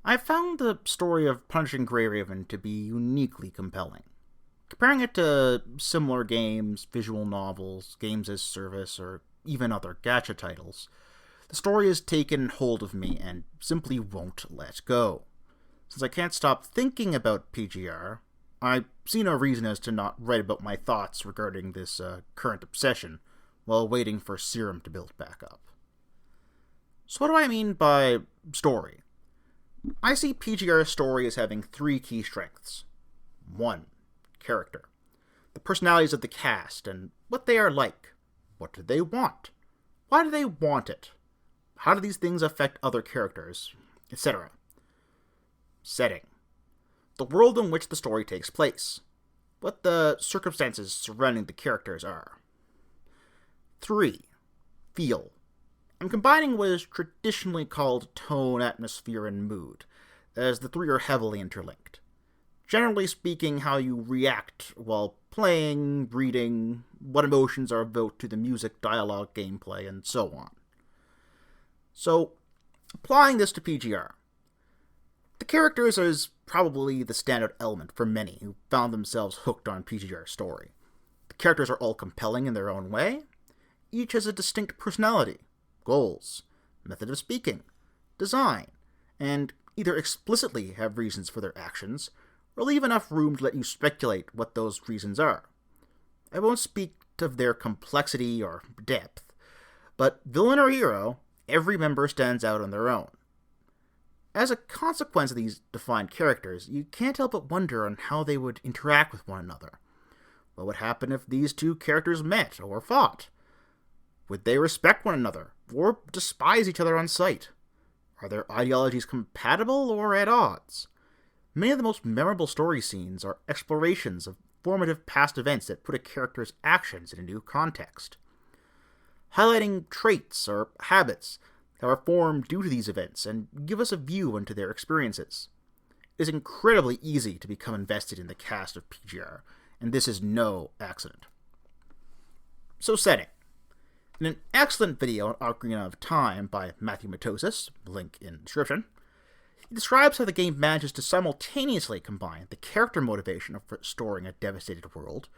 I found the story of Punishing Greyraven to be uniquely compelling. Comparing it to similar games, visual novels, games as service, or even other gacha titles, the story has taken hold of me and simply won't let go. Since I can't stop thinking about PGR, I see no reason as to not write about my thoughts regarding this current obsession while waiting for serum to build back up. So what do I mean by story? I see PGR's story as having three key strengths. 1. Character. The personalities of the cast and what they are like. What do they want? Why do they want it? How do these things affect other characters? Etc. Setting. The world in which the story takes place. What the circumstances surrounding the characters are. 3. Feel. I'm combining what is traditionally called tone, atmosphere, and mood, as the three are heavily interlinked. Generally speaking, how you react while playing, reading, what emotions are evoked to the music, dialogue, gameplay, and so on. So, applying this to PGR. The characters is probably the standout element for many who found themselves hooked on PGR's story. The characters are all compelling in their own way. Each has a distinct personality, goals, method of speaking, design, and either explicitly have reasons for their actions, or leave enough room to let you speculate what those reasons are. I won't speak of their complexity or depth, but villain or hero, every member stands out on their own. As a consequence of these defined characters, you can't help but wonder on how they would interact with one another. What would happen if these two characters met or fought? Would they respect one another, or despise each other on sight? Are their ideologies compatible or at odds? Many of the most memorable story scenes are explorations of formative past events that put a character's actions in a new context. Highlighting traits or habits that are formed due to these events and give us a view into their experiences. It is incredibly easy to become invested in the cast of PGR, and this is no accident. So setting. In an excellent video on Ocarina of Time by Mathew Matosis, link in description, he describes how the game manages to simultaneously combine the character motivation of restoring a devastated world,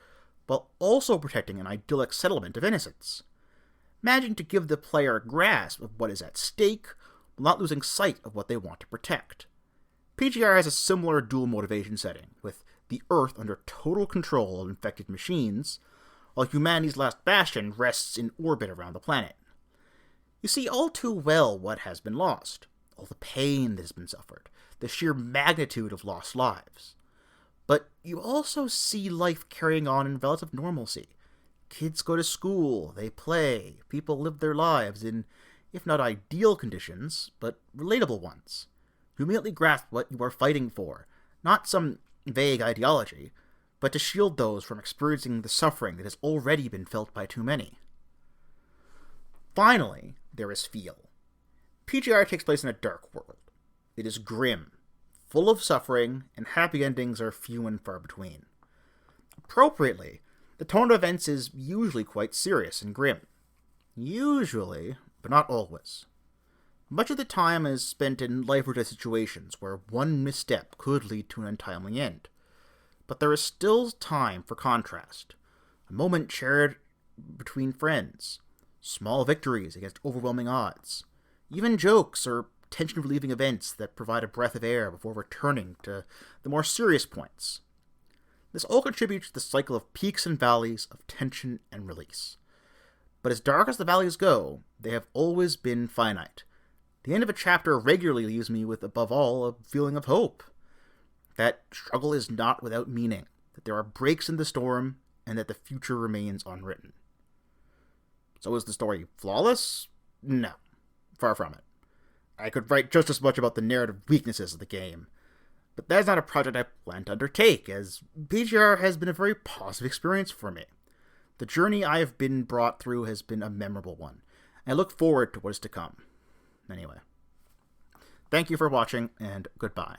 while also protecting an idyllic settlement of innocence, managing to give the player a grasp of what is at stake, while not losing sight of what they want to protect. PGR has a similar dual motivation setting, with the Earth under total control of infected machines, while humanity's last bastion rests in orbit around the planet. You see all too well what has been lost, all the pain that has been suffered, the sheer magnitude of lost lives. But you also see life carrying on in relative normalcy. Kids go to school, they play, people live their lives in, if not ideal conditions, but relatable ones. You immediately grasp what you are fighting for, not some vague ideology, but to shield those from experiencing the suffering that has already been felt by too many. Finally, there is feel. PGR takes place in a dark world. It is grim, full of suffering, and happy endings are few and far between. Appropriately, the tone of events is usually quite serious and grim. Usually, but not always. Much of the time is spent in life-or-death situations where one misstep could lead to an untimely end. But there is still time for contrast, a moment shared between friends, small victories against overwhelming odds, even jokes or tension-relieving events that provide a breath of air before returning to the more serious points. This all contributes to the cycle of peaks and valleys of tension and release. But as dark as the valleys go, they have always been finite. The end of a chapter regularly leaves me with, above all, a feeling of hope. That struggle is not without meaning, that there are breaks in the storm, and that the future remains unwritten. So is the story flawless? No, far from it. I could write just as much about the narrative weaknesses of the game, but that is not a project I plan to undertake, as PGR has been a very positive experience for me. The journey I have been brought through has been a memorable one, and I look forward to what is to come. Anyway, thank you for watching, and goodbye.